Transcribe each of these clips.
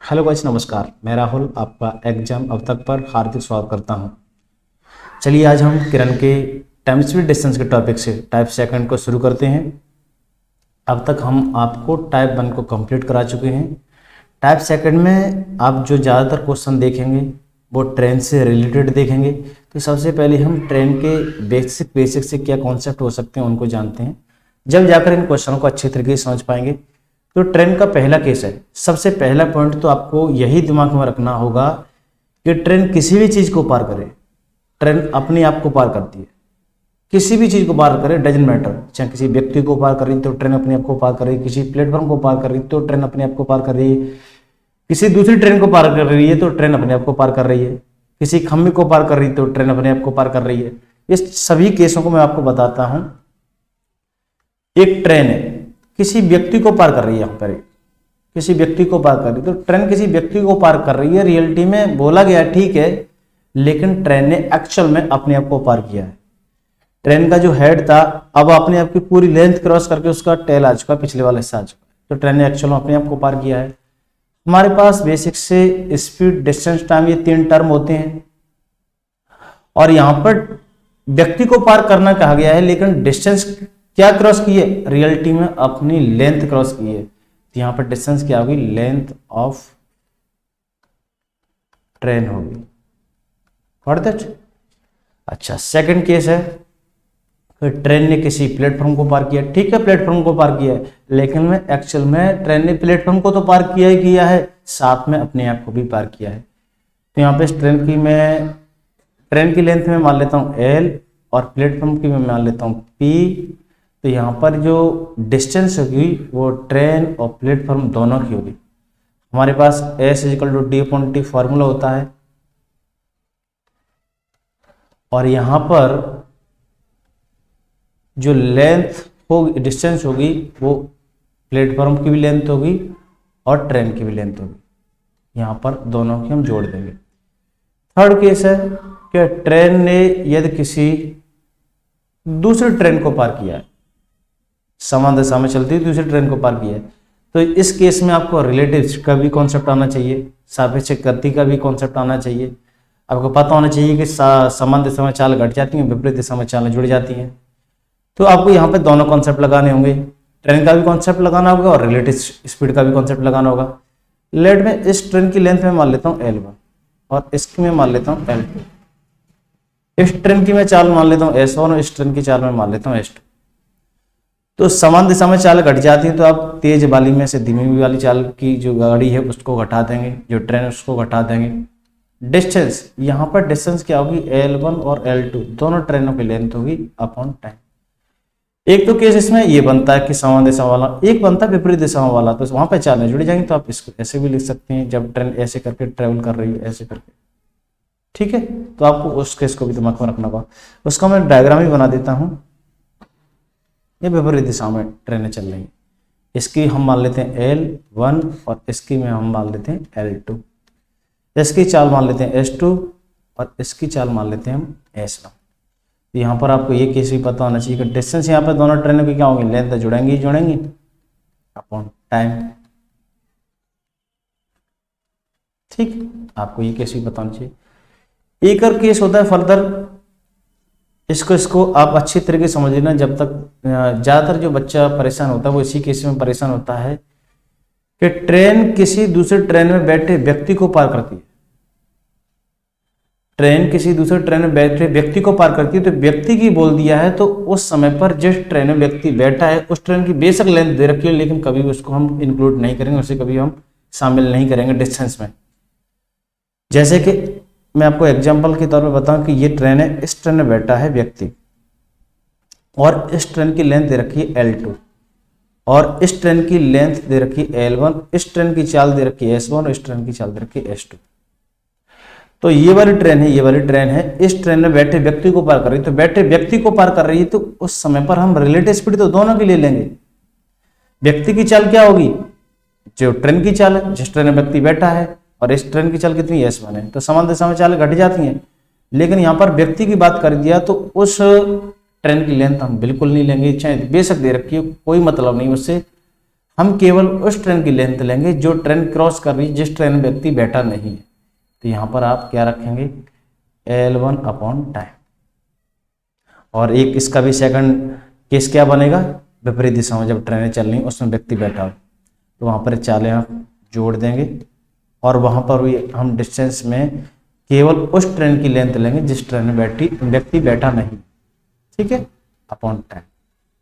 Hello guys, नमस्कार। मैं राहुल आपका एग्जाम अब तक पर हार्दिक स्वागत करता हूं। चलिए आज हम किरण के टाइम स्पीड डिस्टेंस के टॉपिक से टाइप सेकंड को शुरू करते हैं। अब तक हम आपको टाइप वन को कंप्लीट करा चुके हैं। टाइप सेकंड में आप जो ज़्यादातर क्वेश्चन देखेंगे वो ट्रेन से रिलेटेड देखेंगे। तो सबसे पहले हम ट्रेन के बेसिक से क्या कॉन्सेप्ट हो सकते हैं उनको जानते हैं, जब जाकर इन क्वेश्चनों को अच्छे तरीके से समझ पाएंगे। तो ट्रेन का पहला केस है। सबसे पहला पॉइंट तो आपको यही दिमाग में रखना होगा कि ट्रेन किसी भी चीज़ को पार करे, ट्रेन अपने आप को पार करती है। किसी भी चीज़ को पार करे, डजेंट मैटर, चाहे किसी व्यक्ति को पार कर रही तो ट्रेन अपने आप को पार कर रही है, किसी प्लेटफॉर्म को पार कर रही तो ट्रेन अपने आप को पार कर रही है, किसी दूसरी ट्रेन को पार कर रही है तो ट्रेन अपने आप को पार कर रही है, किसी खंभे को पार कर रही तो ट्रेन अपने आप को पार कर रही है। इस सभी केसों को मैं आपको बताता हूं। एक ट्रेन है, किसी व्यक्ति को पार कर रही है, यहाँ पर किसी व्यक्ति को पार कर रही है, तो ट्रेन किसी व्यक्ति को पार कर रही है। रियलिटी में बोला गया ठीक है, लेकिन ट्रेन ने एक्चुअल में अपने आप को पार किया है। ट्रेन का जो हेड था अब अपने आप की पूरी लेंथ क्रॉस करके उसका टेल आ चुका, पिछले वाला हिस्सा आ चुका, तो ट्रेन ने एक्चुअल में अपने आप को पार किया है। हमारे पास बेसिक से स्पीड, डिस्टेंस, टाइम, ये तीन टर्म होते हैं और यहाँ पर व्यक्ति को पार करना कहा गया है, लेकिन डिस्टेंस क्या क्रॉस की है, रियलिटी में अपनी लेंथ क्रॉस की है। तो यहां पर डिस्टेंस क्या होगी, लेंथ ऑफ ट्रेन होगी। What that. अच्छा, सेकंड केस है कि ट्रेन ने किसी प्लेटफॉर्म को पार किया। ठीक है, प्लेटफॉर्म को पार किया है, लेकिन में एक्चुअल में ट्रेन ने प्लेटफॉर्म को तो पार किया है, साथ में अपने आप को भी पार किया है। तो यहाँ पे ट्रेन की लेंथ में मान लेता हूं L और प्लेटफॉर्म की मैं मान लेता हूं P। तो यहाँ पर जो डिस्टेंस होगी वो ट्रेन और प्लेटफॉर्म दोनों की होगी। हमारे पास S=D/T फॉर्मूला होता है और यहाँ पर जो लेंथ होगी, डिस्टेंस होगी, वो प्लेटफॉर्म की भी लेंथ होगी और ट्रेन की भी लेंथ होगी। यहाँ पर दोनों की हम जोड़ देंगे। थर्ड केस है कि ट्रेन ने यदि किसी दूसरी ट्रेन को पार किया है, समान दिशा में चलती हुई दूसरी ट्रेन को पार किया है, तो इस केस में आपको रिलेटिव का भी कॉन्सेप्ट आना चाहिए, सापेक्ष गति का भी कॉन्सेप्ट आना चाहिए। आपको पता होना चाहिए कि समान दिशा में चाल घट जाती है, विपरीत दिशा में चालें जुड़ जाती हैं। तो आपको यहाँ पे दोनों कॉन्सेप्ट लगाने होंगे, ट्रेन का भी कॉन्सेप्ट लगाना होगा और रिलेटिव स्पीड का भी कॉन्सेप्ट लगाना होगा। लेट में इस ट्रेन की लेंथ में मान लेता हूँ L1 और इसकी मैं मान लेता हूँ L2। इस ट्रेन की मैं चाल मान लेता हूँ S1 और इस ट्रेन की चाल में मान लेता हूँ S2। तो समान दिशा में चाल घट जाती है, तो आप तेज वाली में से धीमी वाली चाल की जो गाड़ी है उसको घटा देंगे, जो ट्रेन उसको घटा देंगे। डिस्टेंस, यहाँ पर डिस्टेंस क्या होगी, L1 और L2 दोनों ट्रेनों की लेंथ होगी अपॉन टाइम। एक तो केस इसमें ये बनता है कि समान दिशा वाला, एक बनता है विपरीत दिशा वाला, तो वहां पर चालें जुड़ जाएंगी। तो आप इसको ऐसे भी लिख सकते हैं, जब ट्रेन ऐसे करके ट्रेवल कर रही है, ऐसे करके। ठीक है, तो आपको उस केस को भी दिमाग में रखना होगा। उसका मैं डायग्राम ही बना देता हूँ। ये विपरीत दिशा में ट्रेनें चल रही हैं, इसकी हम मान लेते हैं L1 और इसकी में हम मान लेते हैं L2। इसकी चाल मान लेते हैं S2 और इसकी चाल मान लेते हैं हम S1। तो यहाँ पर आपको ये केस भी पता होना चाहिए कि डिस्टेंस यहाँ पर दोनों ट्रेनों की क्या होगी, लेंथ जुड़ेंगी अपॉन टाइम। ठीक, आपको ये केस भी पता होना चाहिए। एक और केस होता है फर्दर, इसको आप अच्छी तरीके से समझ लेना। जब तक ज़्यादातर जो बच्चा परेशान होता है वो इसी केस में परेशान होता है कि ट्रेन किसी दूसरे ट्रेन में बैठे व्यक्ति को पार करती है। ट्रेन किसी दूसरे ट्रेन में बैठे व्यक्ति को पार करती है, तो व्यक्ति की बोल दिया है, तो उस समय पर जिस ट्रेन में व्यक्ति बैठा है उस ट्रेन की बेशक लेंथ दे रखी है, लेकिन कभी उसको हम इंक्लूड नहीं करेंगे, उसे कभी हम शामिल नहीं करेंगे डिस्टेंस में। जैसे कि मैं आपको एग्जाम्पल के तौर पे बताऊं कि ये ट्रेन है, इस ट्रेन में बैठा है व्यक्ति और इस ट्रेन की लेंथ दे रखी है L2 और इस ट्रेन की लेंथ दे रखी है L1, इस ट्रेन की चाल दे रखी है S1 और इस ट्रेन की चाल दे रखी है S2। तो ये वाली ट्रेन है, इस ट्रेन में बैठे व्यक्ति को पार कर रही है, तो बैठे व्यक्ति को पार कर रही है, तो उस समय पर हम रिलेटिव स्पीड तो दोनों की ले लेंगे। व्यक्ति की चाल क्या होगी, जो ट्रेन की चाल है, जिस ट्रेन में व्यक्ति बैठा है, और इस ट्रेन की चाल कितनी S1 है, तो समान दिशा में चाल घट जाती हैं। लेकिन यहाँ पर व्यक्ति की बात कर दिया तो उस ट्रेन की लेंथ हम बिल्कुल नहीं लेंगे, चाहे बेशक दे रखी है, कोई मतलब नहीं उससे। हम केवल उस ट्रेन की लेंथ लेंगे जो ट्रेन क्रॉस कर रही है, जिस ट्रेन में व्यक्ति बैठा नहीं है। तो यहाँ पर आप क्या रखेंगे, L1 अपॉन टाइम। और एक इसका भी सेकंड केस क्या बनेगा, विपरीत दिशा में जब ट्रेनें चल रही उसमें व्यक्ति बैठा हो, तो वहाँ पर चालें आप जोड़ देंगे और वहाँ पर भी हम डिस्टेंस में केवल उस ट्रेन की लेंथ लेंगे जिस ट्रेन में व्यक्ति बैठा नहीं। ठीक है, अपॉन टाइम।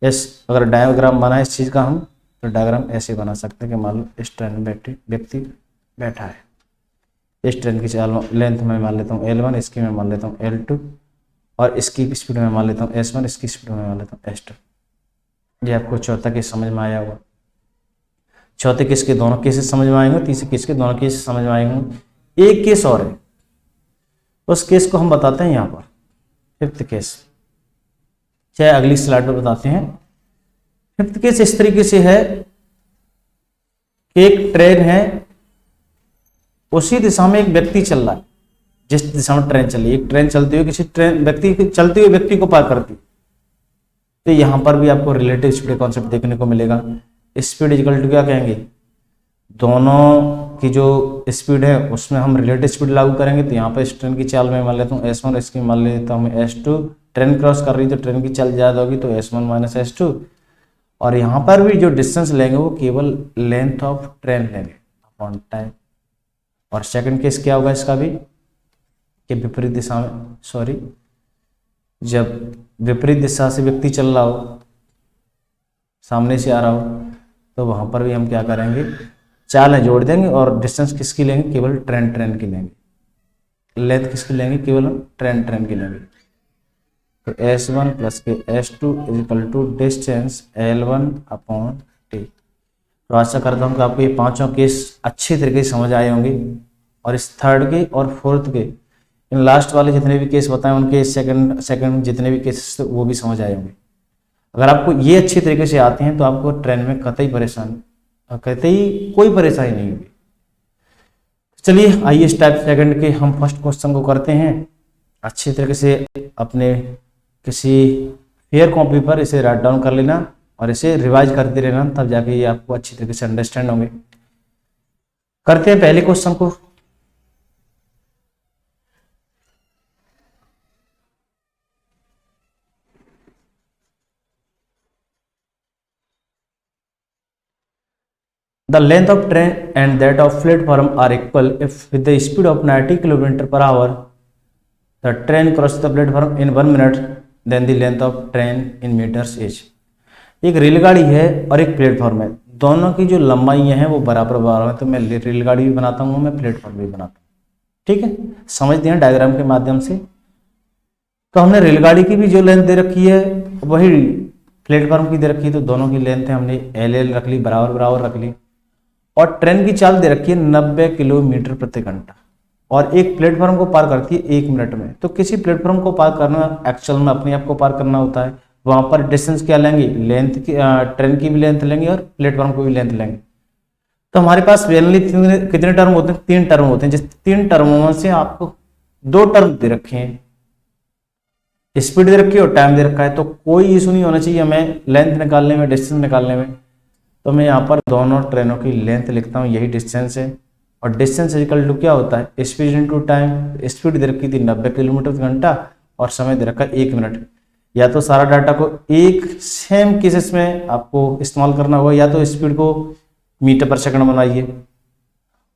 इस अगर डायग्राम बनाए इस चीज़ का हम, तो डायग्राम ऐसे बना सकते हैं कि मान लो इस ट्रेन में व्यक्ति बैठा है। इस ट्रेन की लेंथ में मान लेता हूँ L1, इसकी मैं मान लेता हूँ L2 और इसकी स्पीड में मान लेता हूँ S1, इसकी स्पीड में मान लेता हूँ S2। ये आपको चौथा केस समझ में आया होगा। चौथे केस के दोनों केसेस समझ में आएंगे, तीसरे केस के दोनों केस समझ में आएंगे। एक केस और है, उस केस को हम बताते हैं यहाँ पर, फिफ्थ केस, चाहे अगली स्लाइड पर बताते हैं। फिफ्थ केस इस तरीके से है, एक ट्रेन है, उसी दिशा में एक व्यक्ति चल रहा है, जिस दिशा में ट्रेन चल रही है। एक ट्रेन चलती हुई किसी चलते हुए व्यक्ति को पार करती, तो यहां पर भी आपको रिलेटिव स्पीड कॉन्सेप्ट देखने को मिलेगा। स्पीड इक्वल टू क्या कहेंगे, दोनों की जो स्पीड है उसमें हम रिलेटिव स्पीड लागू करेंगे। तो यहाँ पर इस ट्रेन की चाल में मान लेता हूँ S1, इसकी मान लेता हूँ S2। ट्रेन क्रॉस कर रही तो ट्रेन की चाल ज़्यादा होगी, तो S1 माइनस S2। और यहाँ पर भी जो डिस्टेंस लेंगे वो केवल लेंथ ऑफ ट्रेन लेंगे अपॉन टाइम। और सेकंड केस क्या होगा इसका भी, कि विपरीत दिशा में, सॉरी, जब विपरीत दिशा से व्यक्ति चल रहा हो, सामने से आ रहा हो, तो वहाँ पर भी हम क्या करेंगे, चालें जोड़ देंगे और डिस्टेंस किसकी लेंगे, केवल ट्रेन की लेंगे। लेंथ किसकी लेंगे, केवल ट्रेन की लेंगे। तो S1 प्लस के S2 is equal to distance L1 upon T। तो आशा करता हूँ कि आपको ये पांचों केस अच्छी तरीके से समझ आए होंगे। और इस थर्ड के और फोर्थ के, इन लास्ट वाले जितने भी केस बताए उनके सेकंड जितने भी केसेस थे वो भी समझ आए होंगे। अगर आपको ये अच्छी तरीके से आते हैं तो आपको ट्रेन में कतई कोई परेशानी नहीं होगी। चलिए आइए स्टेप सेकंड के हम फर्स्ट क्वेश्चन को करते हैं। अच्छी तरीके से अपने किसी फेयर कॉपी पर इसे राइट डाउन कर लेना और इसे रिवाइज करते रहना, तब जाके ये आपको अच्छी तरीके से अंडरस्टैंड होंगे। करते हैं पहले क्वेश्चन को। The length of train and that of platform are equal if with the speed of 90 km/h the train crosses the platform in 1 minute, then the length of train in meters is। एक रेलगाड़ी है और एक platform है, दोनों की जो लंबाइयां हैं वो बराबर है। तो मैं रेलगाड़ी भी बनाता हूँ, मैं प्लेटफॉर्म भी बनाता हूँ। ठीक है, समझते हैं डायग्राम के माध्यम से। तो हमने रेलगाड़ी की भी जो लेंथ दे रखी है वही प्लेटफॉर्म की दे रखी है, तो दोनों की लेंथ है हमने LL रख ली, बराबर रख ली। और ट्रेन की चाल दे रखी है 90 किलोमीटर प्रति घंटा और एक प्लेटफॉर्म को पार करती है 1 मिनट में। तो किसी प्लेटफॉर्म को पार करना एक्चुअल में अपने आप को पार करना होता है, वहां पर डिस्टेंस क्या लेंगे, लेंथ की, ट्रेन की भी लेंथ लेंगे और प्लेटफॉर्म को भी लेंथ लेंगे। तो हमारे पास मेनली कितने टर्म होते हैं, 3 टर्म होते हैं। जिस 3 टर्मों में से आपको 2 टर्म दे रखे हैं, स्पीड दे रखी है और टाइम दे रखा है। तो कोई इशू नहीं होना चाहिए हमें लेंथ निकालने में, डिस्टेंस निकालने में। तो मैं यहाँ पर दोनों ट्रेनों की लेंथ लिखता हूँ, यही डिस्टेंस है। और डिस्टेंस इक्वल टू क्या होता है, स्पीड इनटू टाइम। स्पीड दे रखी थी 90 किलोमीटर घंटा और समय दे रखा है 1 मिनट। या तो सारा डाटा को एक सेम केसेस में आपको इस्तेमाल करना होगा, या तो स्पीड को मीटर पर सेकंड बनाइए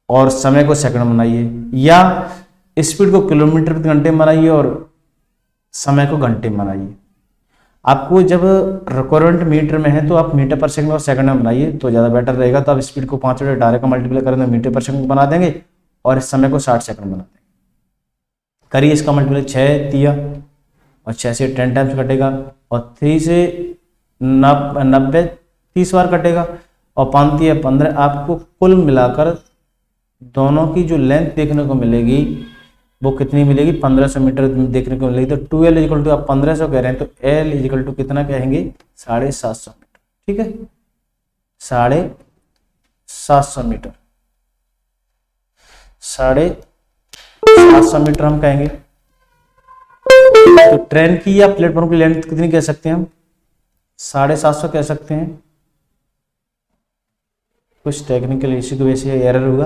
और समय को सेकंड बनाइए, या स्पीड को किलोमीटर प्रति घंटे में बनाइए और समय को घंटे में बनाइए। आपको जब रिक्वायरमेंट मीटर में है तो आप मीटर पर सेकंड और सेकंड में बनाइए तो ज़्यादा बेटर रहेगा। तो आप स्पीड को 5 वजह डायरेक्ट मल्टीप्लाई करेंगे मीटर पर सेकंड बना देंगे और इस समय को 60 सेकंड बना देंगे। करिए इसका मल्टीप्लाई 6 दिया और 6 से 10 टाइम्स कटेगा और 3 से 90 30 बार कटेगा और 5 या 15। आपको कुल मिलाकर दोनों की जो लेंथ देखने को मिलेगी वो कितनी मिलेगी, 1500 मीटर देखने को मिलेगी। तो 2L इक्वल टू आप 1500 कह रहे हैं तो L इक्वल टू कितना कहेंगे, 750 मीटर। ठीक है, 750 मीटर, 750 मीटर हम कहेंगे। तो ट्रेन की या प्लेटफॉर्म की लेंथ कितनी कह सकते हैं हम, 750 कह सकते हैं। कुछ टेक्निकल इश्यू की वजह से एरर हुआ।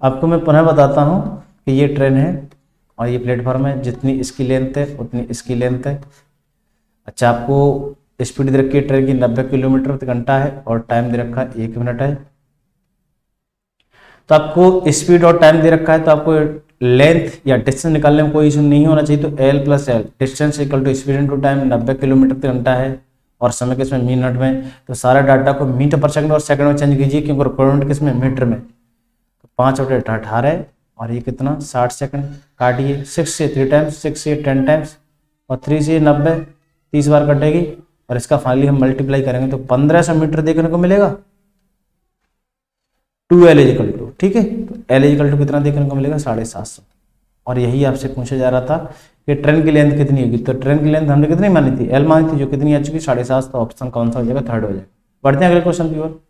आपको मैं पुनः बताता हूँ कि ये ट्रेन है और ये प्लेटफॉर्म है, जितनी इसकी लेंथ है उतनी इसकी लेंथ है। अच्छा, आपको स्पीड दे रखी है ट्रेन की 90 किलोमीटर प्रति घंटा है और टाइम दे रखा है 1 मिनट है। तो आपको स्पीड और टाइम दे रखा है, तो आपको लेंथ या डिस्टेंस निकालने में कोई इशू नहीं होना चाहिए। तो L plus L, distance equal to speed into time, 90 kilometre प्रति घंटा है और समय किसमें मिनट में। तो सारा डाटा को मीटर पर सेकंड और सेकंड में चेंज कीजिए, क्योंकि रिक्वायरमेंट किसमें मीटर में। 5/18 और ये कितना 60 सेकंड। काटिए, 6 से 3 टाइम्स, 6 से 10 टाइम्स और 3 से 90 30 बार कटेगी और इसका फाइनली हम मल्टीप्लाई करेंगे तो 1500 मीटर देखने को मिलेगा। 2L इक्वल टू, ठीक है, तो L इक्वल टू कितना देखने को मिलेगा 750। और यही आपसे पूछा जा रहा था कि ट्रेन की लेंथ कितनी होगी। तो ट्रेन की लेंथ हमने कितनी मानी थी, L मानी थी, जो कितनी आ चुकी 750। तो ऑप्शन कौन सा हो जाएगा, थर्ड हो जाएगा। बढ़ते हैं अगले क्वेश्चन की ओर।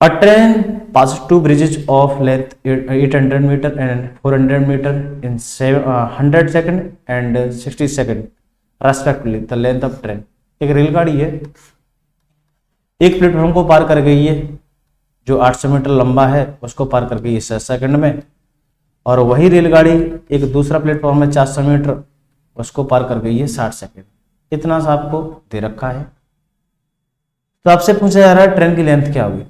A train passes 2 bridges of length 800 meter and 400 meter in 100 second and 60 second respectively. The length of train. एक रेलगाड़ी है, एक प्लेटफॉर्म को पार कर गई है जो 800 मीटर लंबा है, उसको पार कर गई है 6 सेकंड में। और वही रेलगाड़ी एक दूसरा प्लेटफॉर्म है 400 मीटर, उसको पार कर गई है 60 सेकंड। इतना सा आपको दे रखा है। तो आपसे पूछा जा रहा है ट्रेन की लेंथ क्या होगी।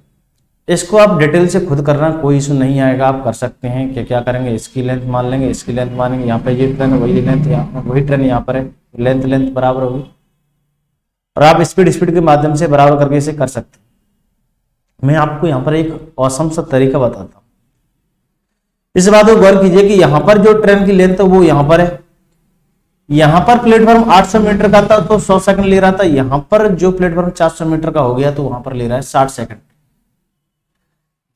इसको आप डिटेल से खुद करना, कोई इशू नहीं आएगा, आप कर सकते हैं। कि क्या करेंगे, इसकी लेंथ मान लेंगे, इसकी लेंथ मानेंगे, यहाँ पे ये ट्रेन है, वही लेंथ यहाँ, वही ट्रेन यहाँ पर है, लेंथ बराबर होगी। और आप स्पीड के माध्यम से बराबर करके इसे कर सकते हैं। मैं आपको यहाँ पर एक औसम सा तरीका बताता हूँ। इस बात को गौर कीजिए कि यहाँ पर जो ट्रेन की लेंथ है वो यहाँ पर है। यहाँ पर प्लेटफॉर्म 800 मीटर का था तो 100 सेकंड ले रहा था। यहाँ पर जो प्लेटफॉर्म 400 मीटर का हो गया तो वहां पर ले रहा है 60 सेकंड।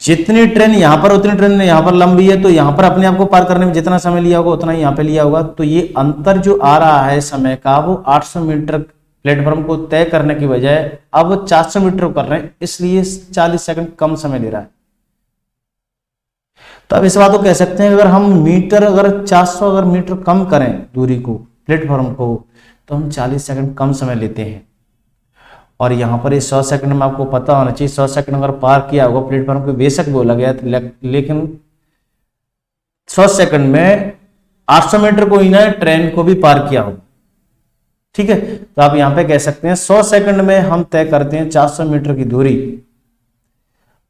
जितनी ट्रेन यहाँ पर उतनी ट्रेन यहाँ पर लंबी है, तो यहाँ पर अपने आप को पार करने में जितना समय लिया होगा उतना ही यहाँ पे लिया होगा। तो ये अंतर जो आ रहा है समय का, वो 800 मीटर प्लेटफॉर्म को तय करने की बजाय अब 400 मीटर कर रहे हैं, इसलिए 40 सेकंड कम समय ले रहा है। तो अब इस बात को कह सकते हैं, अगर हम मीटर अगर 400 अगर मीटर कम करें दूरी को प्लेटफॉर्म को, तो हम 40 सेकंड कम समय लेते हैं। और यहाँ पर 100 सेकंड में आपको पता होना चाहिए, 100 सेकंड अगर पार किया होगा प्लेटफॉर्म को, बेशक बोला गया, लेकिन 100 सेकंड में 800 मीटर को ही ना ट्रेन को भी पार किया होगा। ठीक है, तो आप यहाँ पे कह सकते हैं 100 सेकंड में हम तय करते हैं 400 मीटर की दूरी।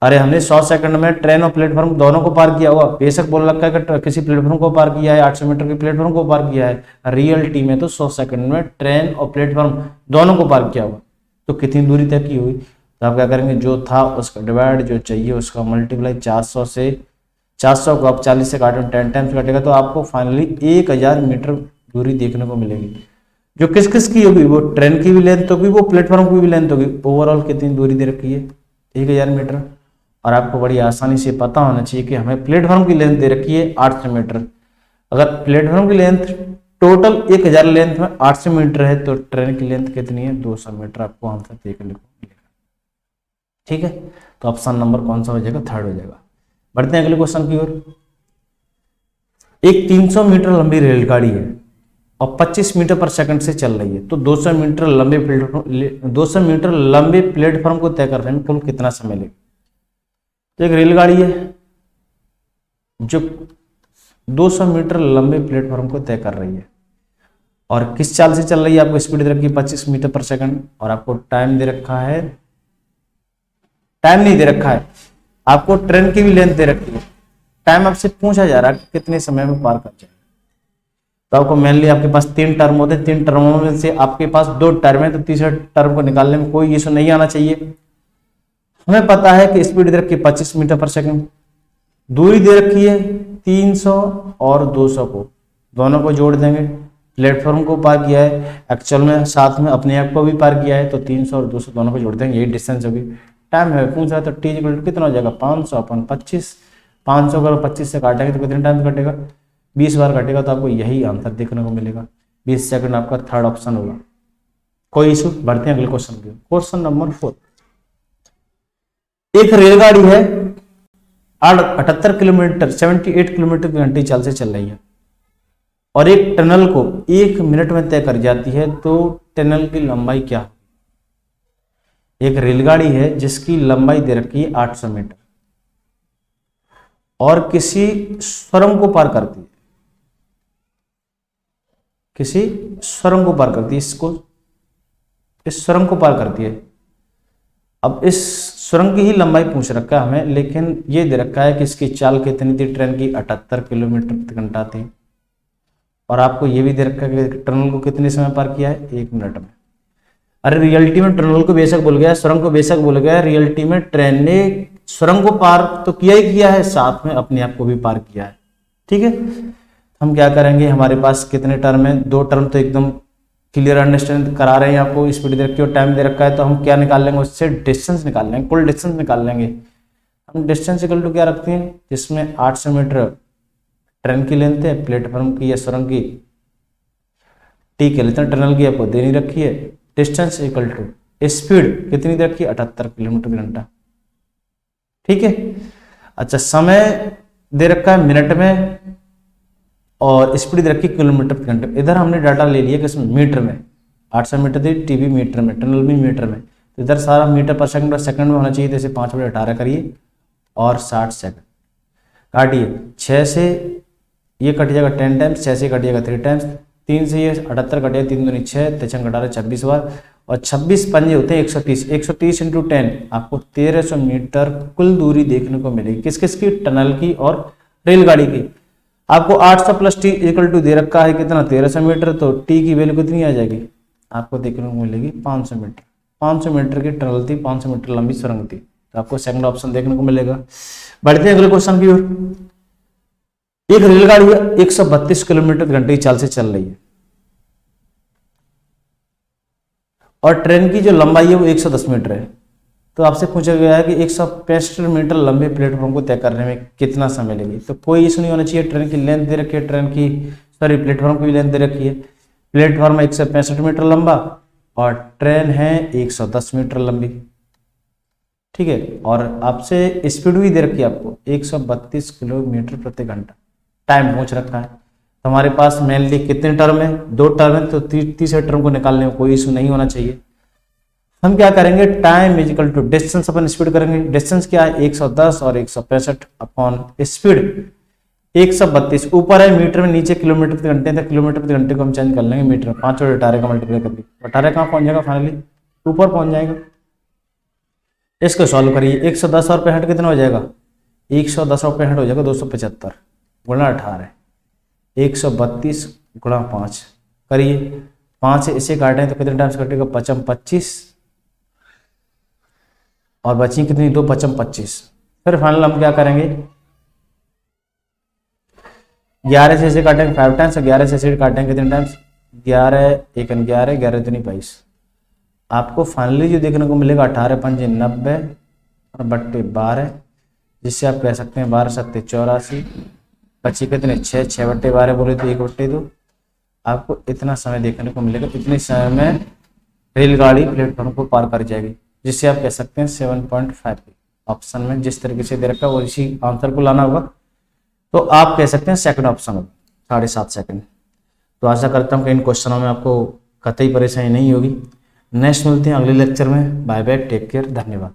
अरे हमने 100 सेकंड में ट्रेन और प्लेटफॉर्म दोनों को पार किया हुआ। बेशक बोल रखा है कि किसी प्लेटफॉर्म को पार किया है, 800 मीटर के प्लेटफॉर्म को पार किया है। रियलिटी में तो 100 सेकंड में ट्रेन और प्लेटफॉर्म दोनों को पार किया हुआ। तो कितनी दूरी तय की हुई, तो आप क्या करेंगे, जो था उसका डिवाइड, जो चाहिए उसका मल्टीप्लाई 400 से। 400 को आप 40 से काटो, 10 टाइम्स काटेगा तो आपको फाइनली 1000 मीटर दूरी देखने को मिलेगी। जो किस किस की होगी, वो ट्रेन की भी लेंथ होगी, वो प्लेटफॉर्म की भी लेंथ होगी। ओवरऑल कितनी दूरी दे रखी है, 1000 मीटर। और आपको बड़ी आसानी से पता होना चाहिए कि हमें प्लेटफॉर्म की लेंथ दे रखी है 800 मीटर। अगर प्लेटफॉर्म की लेंथ टोटल 1000 लेंथ में 800 मीटर है, तो ट्रेन की लेंथ कितनी है, 200 मीटर। आपको आंसर देखने को मिलेगा। ठीक है, तो ऑप्शन नंबर कौन सा हो जाएगा, थर्ड हो जाएगा। बढ़ते हैं अगले क्वेश्चन की ओर। एक 300 मीटर लंबी रेलगाड़ी है और 25 मीटर पर सेकंड से चल रही है, तो 200 मीटर लंबे प्लेटफॉर्म को तय करने में कुल कितना समय लगेगा। तो एक रेलगाड़ी है जो 200 मीटर लंबे प्लेटफॉर्म को तय कर रही है और किस चाल से चल रही है। आपको स्पीड दे रखी है 25 मीटर पर सेकंड और आपको टाइम दे रखा है, टाइम नहीं दे रखा है, आपको ट्रेन की भी लेंथ दे रखी है। टाइम आपसे पूछा जा रहा है कि कितने समय में पार कर जाए। तो आपको मेनली आपके पास 3 टर्म होते हैं, 3 टर्मों में से आपके पास 2 टर्म है, तो तीसरे टर्म को निकालने में कोई इशू नहीं आना चाहिए। हमें पता है कि स्पीड दे रखी है 25 मीटर पर सेकंड, दूरी दे रखी है 300 और 200 को, दोनों को जोड़ देंगे। प्लेटफॉर्म को पार किया है, एक्चुअल में साथ में अपने आप को भी पार किया है, तो 300 और 200 दोनों को जोड़ देंगे, यही डिस्टेंस होगी। टाइम है पूछ रहा है, तो टी इक्वल टू कितना हो जाएगा, 500 अपन 25। 500 अगर 25 से काटेंगे तो कितने टाइम कटेगा, 20 बार कटेगा। तो आपको यही आंसर देखने को मिलेगा, 20 सेकंड आपका थर्ड ऑप्शन होगा। कोई इशू। बढ़ते हैं अगले क्वेश्चन की। Question number 4। एक रेलगाड़ी है 78 किलोमीटर 78 किलोमीटर की घंटे चाल से चल रही है और एक टनल को 1 मिनट में तय कर जाती है, तो टनल की लंबाई क्या। एक रेलगाड़ी है जिसकी लंबाई दे रखी है 800 मीटर और किसी सुरंग को पार करती है, किसी सुरंग को पार करती है, इस सुरंग को पार करती है। अब इस सुरंग की ही लंबाई पूछ रखा है हमें, लेकिन ये दे रखा है कि इसकी चाल कितनी थी, ट्रेन की 78 किलोमीटर प्रति घंटा थी। और आपको ये भी दे रखा है कि टनल को कितने समय पार किया है, 1 मिनट में। अरे रियलिटी में टनल को बेशक भूल गया, सुरंग को बेशक भूल गया, रियलिटी में ट्रेन ने सुरंग को पार तो किया ही किया है, साथ में अपने आप को भी पार किया है। ठीक है, हम क्या करेंगे, हमारे पास कितने टर्म है, 2 टर्म तो एकदम क्लियर अंडरस्टैंड करा रहे हैं आपको, स्पीड दे रखी है और टाइम दे रखा है, तो हम क्या निकाल लेंगे उससे, डिस्टेंस निकाल लेंगे, कुल डिस्टेंस निकाल लेंगे। हम डिस्टेंस इक्वल टू क्या रखते हैं, जिसमें 800 मीटर ट्रेन की लेंथ है, प्लेटफॉर्म की या सुरंग की टी के लेते हैं, टनल की आपको दे नहीं रखी है, डिस्टेंस इक्वल टू स्पीड कितनी दे रखी है, 78 किलोमीटर घंटा। ठीक है, अच्छा समय दे रखा है मिनट में और स्पीड दे रखी किलोमीटर प्रति घंटे। इधर हमने डाटा ले लिया किसमें, मीटर में, 800 मीटर थी, टीवी मीटर में, टनल भी मीटर में, तो इधर सारा मीटर पर सेकंड और सेकंड में होना चाहिए, जैसे 5/18 करिए और 60 सेकंड काटिए। 6 से ये कट जाएगा 10 टाइम्स, 6 से कट जाएगा 3 टाइम्स, 3 से ये 78 कट जाएगा, 3 दूनी 6, 3 घटा 26 बार, और 26 पंजे होते हैं 130, 130 इंटू 10 आपको 1300 मीटर कुल दूरी देखने को मिलेगी। किस किस की, टनल की और रेलगाड़ी की। आपको 800 प्लस टी इक्वल टू दे रखा है कितना, 1300 मीटर, तो टी की वैल्यू कितनी आ जाएगी, आपको देखने को मिलेगी 500 मीटर। 500 मीटर की टनल थी, 500 मीटर लंबी सुरंग थी, तो आपको सेकंड ऑप्शन देखने को मिलेगा। बढ़ते हैं अगले क्वेश्चन की ओर। एक रेलगाड़ी 132 किलोमीटर घंटे की चाल से चल रही है और ट्रेन की जो लंबाई है वो 110 मीटर है, तो आपसे पूछा गया है कि 165 मीटर लंबे प्लेटफॉर्म को तय करने में कितना समय लगेगी। तो कोई इशू नहीं होना चाहिए, ट्रेन की लेंथ दे रखी है, प्लेटफॉर्म की भी लेंथ दे रखी है। प्लेटफॉर्म 165 मीटर लंबा और ट्रेन है 110 मीटर लंबी। ठीक है, और आपसे स्पीड भी दे रखी है आपको 132 किलोमीटर प्रति घंटा, टाइम पूछ रखा है। तो हमारे पास मेनली कितने टर्म है, 2 टर्म है, तो तीसरे टर्म को निकालने में कोई इशू नहीं होना चाहिए। हम क्या करेंगे, time is equal to distance upon speed करेंगे। डिस्टेंस क्या है, 110 और 165 अपॉन स्पीड 132, ऊपर है मीटर में, नीचे किलोमीटर प्रति घंटे, तो किलोमीटर प्रति घंटे को हम चेंज कर लेंगे मीटर में, 5 और 18 का मल्टीप्लाई करके 18 कहाँ पहुंच जाएगा, फाइनली ऊपर पहुंच जाएगा। इसको सॉल्व करिए, 110 और 65 कितना हो जाएगा, 110 और 65 हो जाएगा 275 गुणा 18, 132 गुणा 5 करिए, 5 से इसे काटें तो कितने टाइम्स कटेगा, 5 25 और बची कितनी, 2 5 25। फिर फाइनल हम क्या करेंगे, 11 से इसे काटेंगे 5 टाइम्स, 11 से इसे काटेंगे कितने टाइम्स, 11 1 11, 11 दूनी 22। आपको फाइनली जो देखने को मिलेगा 18 पंजे 90 और बट्टे 12, जिससे आप कह सकते हैं 12 सत्ते 84, बची कितने 6, 6/12 बोले तो 1/2। आपको इतना समय देखने को मिलेगा, इतने समय में रेलगाड़ी प्लेटफॉर्म को पार कर जाएगी, जिससे आप कह सकते हैं 7.5। ऑप्शन में जिस तरीके से दे रखा है वो इसी आंसर को लाना होगा, तो आप कह सकते हैं सेकंड ऑप्शन होगा 7.5 सेकंड। तो आशा करता हूँ कि इन क्वेश्चनों में आपको कतई परेशानी नहीं होगी। नेक्स्ट मिलते हैं अगले लेक्चर में। बाय बाय, टेक केयर, धन्यवाद।